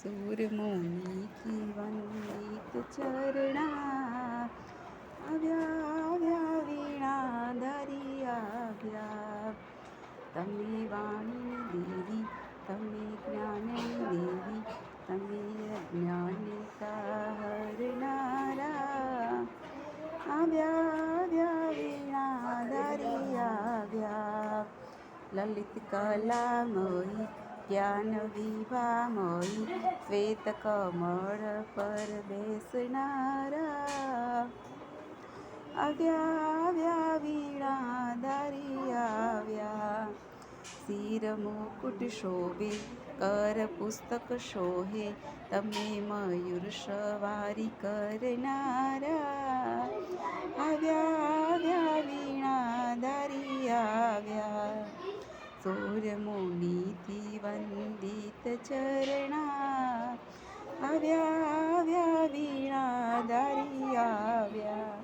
सूरमुनीकी वंदित चरणा આવ્યા આવ્યા વીણા ધરી આવ્યા તમે વાણીની દેવી તમે જ્ઞાનની દેવી તમે અજ્ઞાનતા હરનારા આવ્યા આવ્યા વીણા ધરી આવ્યા લલિત કલામયી જ્ઞાન વિભામયી શ્વેત કમળ પર બેસનારા આવ્યા આવ્યા વીણા ધરી આવ્યા શિર મુકુટ શોભે કર પુસ્તક શોહે તમે મયુર સવારી કરનારા આવ્યા આવ્યા વીણા ધરી આવ્યા સૂર્યમુનિથી વંદિત ચરણા આવ્યા આવ્યા વીણા ધરી આવ્યા